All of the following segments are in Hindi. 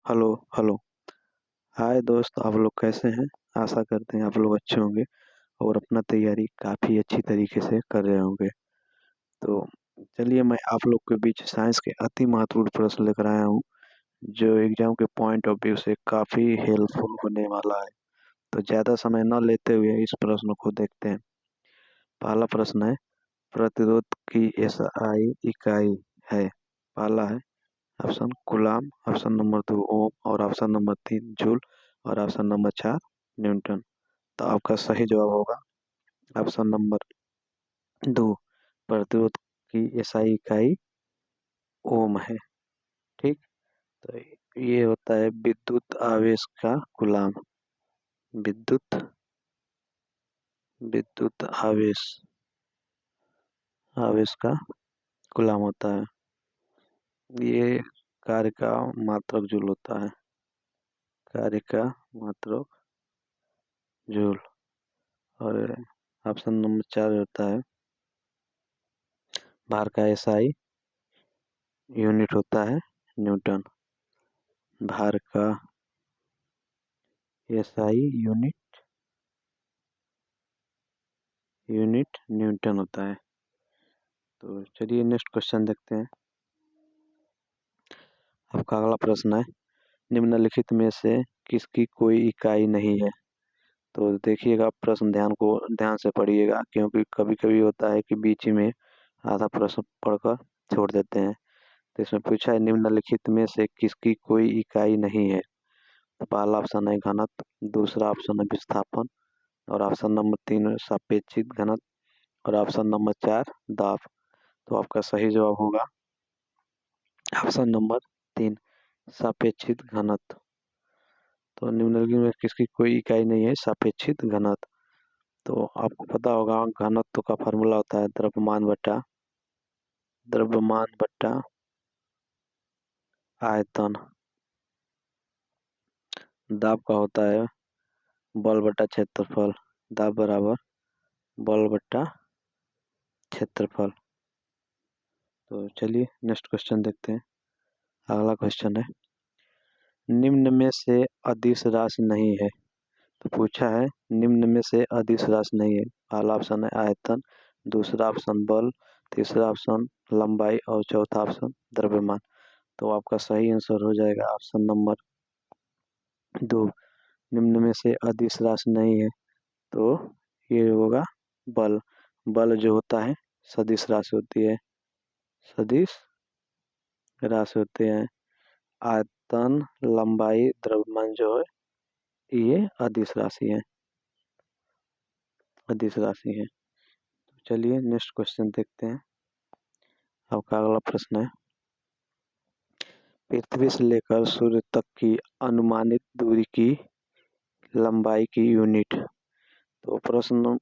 Hello hello. हाय दोस्त, आप लोग कैसे हैं? आशा करते हैं आप लोग अच्छे होंगे और अपना तैयारी काफ़ी अच्छी तरीके से कर रहे होंगे। तो चलिए, मैं आप लोग के बीच साइंस के अति महत्वपूर्ण प्रश्न लेकर आया हूँ, जो एग्जाम के पॉइंट ऑफ व्यू से काफ़ी हेल्पफुल होने वाला है। तो ज़्यादा समय न लेते हुए इस प्रश्न को देखते हैं। पहला प्रश्न है, प्रतिरोध की एसआई इकाई है। पहला है ऑप्शन कूलाम, ऑप्शन नंबर 2 ओम और ऑप्शन नंबर 3 जूल और ऑप्शन नंबर 4 न्यूटन। तो आपका सही जवाब होगा ऑप्शन नंबर 2, प्रतिरोध की एसआई इकाई ओम है। ठीक। तो ये होता है विद्युत आवेश का कूलाम। विद्युत विद्युत आवेश आवेश का कूलाम होता है। ये कार्य का मात्रक जूल होता है। कार्य का मात्रक जूल। और ऑप्शन नंबर 4 होता है भार का एसआई यूनिट होता है न्यूटन। भार का एसआई यूनिट न्यूटन होता है। तो चलिए नेक्स्ट क्वेश्चन देखते हैं। आपका अगला प्रश्न है, निम्नलिखित में से किसकी कोई इकाई नहीं है? तो देखिएगा, प्रश्न ध्यान से पढ़िएगा, क्योंकि कभी कभी होता है कि बीच में आधा प्रश्न पढ़कर छोड़ देते हैं। तो इसमें पूछा है, निम्नलिखित में से किसकी कोई इकाई नहीं है? तो पहला ऑप्शन है घनत्व, दूसरा ऑप्शन है विस्थापन और ऑप्शन नंबर 3 सापेक्षिक घनत्व और ऑप्शन नंबर 4 दाब। तो आपका सही जवाब होगा ऑप्शन नंबर 3 सापेक्षिक घनत्व। तो निम्नलिखित में किसकी कोई इकाई नहीं है? सापेक्षिक घनत्व। तो आपको पता होगा घनत्व का फॉर्मूला होता है द्रव्यमान बट्टा आयतन। दाब का होता है बल बट्टा क्षेत्रफल। दाब बराबर बल बट्टा क्षेत्रफल। तो चलिए नेक्स्ट क्वेश्चन देखते हैं। अगला क्वेश्चन है, निम्न में से अदिश राशि नहीं है। तो पूछा है निम्न में से अदिश राशि नहीं है। पहला ऑप्शन है आयतन, दूसरा ऑप्शन बल, तीसरा ऑप्शन लंबाई और चौथा ऑप्शन द्रव्यमान। तो आपका सही आंसर हो जाएगा ऑप्शन नंबर 2, निम्न में से अदिश राशि नहीं है। तो ये होगा बल। बल जो होता है सदिश राशि होती है। सदिश राशि होते हैं। आयतन, लंबाई, द्रव्यमान जो है ये अदिश राशि है। अदिश राशि है। तो चलिए नेक्स्ट क्वेश्चन देखते हैं। आपका अगला प्रश्न है, पृथ्वी से लेकर सूर्य तक की अनुमानित दूरी की लंबाई की यूनिट। तो प्रश्न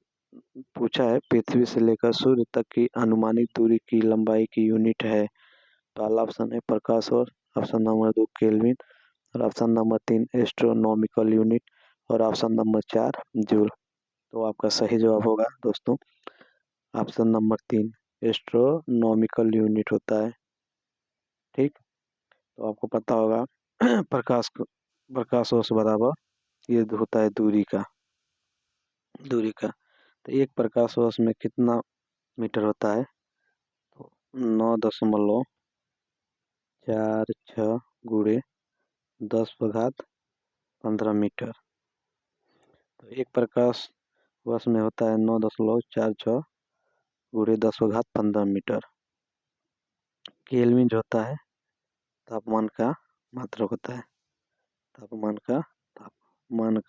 पूछा है पृथ्वी से लेकर सूर्य तक की अनुमानित दूरी की लंबाई की यूनिट है। पहला ऑप्शन है प्रकाश वर्ष, ऑप्शन नंबर 2 केल्विन और ऑप्शन नंबर 3 एस्ट्रोनॉमिकल यूनिट और ऑप्शन नंबर 4 जूल। तो आपका सही जवाब होगा दोस्तों ऑप्शन नंबर 3 एस्ट्रोनॉमिकल यूनिट होता है। ठीक। तो आपको पता होगा प्रकाश वर्ष बराबर ये होता है दूरी का। तो एक प्रकाश वर्ष में कितना मीटर होता है? तो 9.46 गुणे 10 × 15 मीटर। तो एक प्रकाश वर्ष में होता है 9.46 गुणे 10 × 15 मीटर। केल्विन जो होता है तापमान का मात्रक होता है। तापमान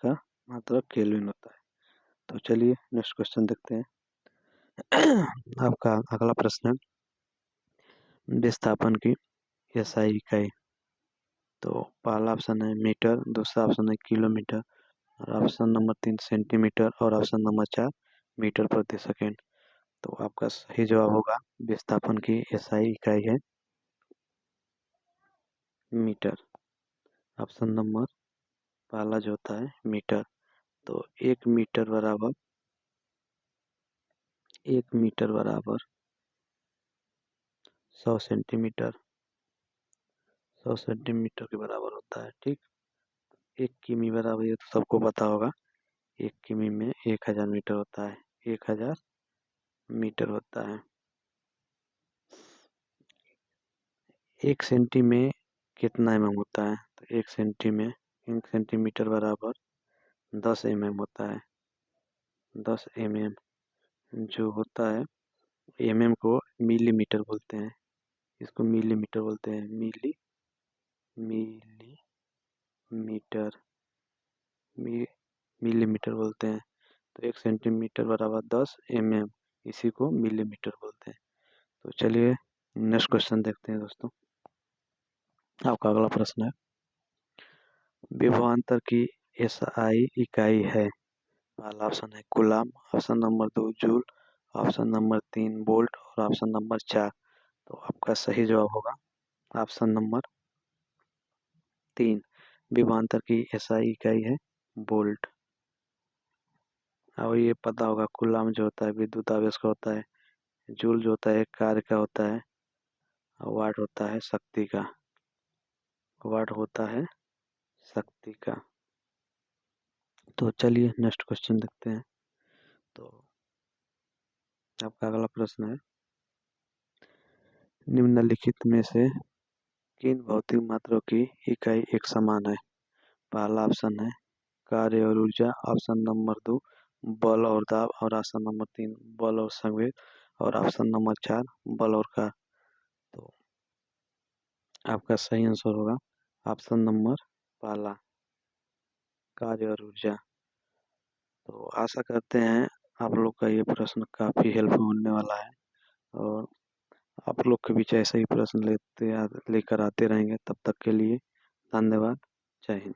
का मात्रक केल्विन होता है। तो चलिए नेक्स्ट क्वेश्चन देखते हैं। आपका अगला प्रश्न है, विस्थापन की एसआई इकाई। तो पहला ऑप्शन है मीटर, दूसरा ऑप्शन है किलोमीटर और ऑप्शन नंबर 3 सेंटीमीटर और ऑप्शन नंबर 4 मीटर प्रति सेकेंड। तो आपका सही जवाब होगा विस्थापन की एसआई इकाई है मीटर। ऑप्शन नंबर पहला जो होता है मीटर। तो 1 मीटर बराबर 100 सेंटीमीटर। 100 सेंटीमीटर के बराबर होता है। ठीक, 1 किमी बराबर, ये तो सबको पता होगा। 1 किमी में 1000 मीटर होता है। 1000 मीटर होता है। 1 सेंटी में कितना mm होता है? तो 1 सेंटीमीटर बराबर 10 mm होता है। 10 mm जो होता है, mm को मिलीमीटर बोलते हैं। इसको मिलीमीटर बोलते हैं। मिलीमीटर मिलीमीटर बोलते हैं। तो 1 सेंटीमीटर बराबर 10 mm, इसी को मिलीमीटर बोलते हैं। तो चलिए नेक्स्ट क्वेश्चन देखते हैं दोस्तों। आपका अगला प्रश्न है, विभवांतर की SI इकाई है। पहला ऑप्शन है coulomb, option number 2 joule, option number 3 volt और ऑप्शन नंबर 4। तो आपका सही जवाब होगा ऑप्शन नंबर 3। विभवांतर की SI इकाई है वोल्ट। और ये पता होगा, कूलम जो होता है विद्युत आवेश का होता है, जूल जो होता है कार्य का होता है, और वाट होता है शक्ति का। वाट होता है शक्ति का। तो चलिए नेक्स्ट क्वेश्चन देखते हैं। तो आपका अगला प्रश्न है, निम्नलिखित में से किन भौतिक मात्राओं की इकाई एक समान है? पहला ऑप्शन है कार्य और ऊर्जा, ऑप्शन नंबर 2 बल और दाब, और ऑप्शन नंबर 3 बल और संवेग, और ऑप्शन नंबर 4 बल और कार्य। तो आपका सही आंसर होगा ऑप्शन नंबर पहला, कार्य और ऊर्जा। तो आशा करते हैं आप लोग का ये प्रश्न काफ़ी हेल्पफुल होने वाला है, और आप लोग के बीच ऐसे ही प्रश्न लेकर आते रहेंगे। तब तक के लिए धन्यवाद। जय हिंद।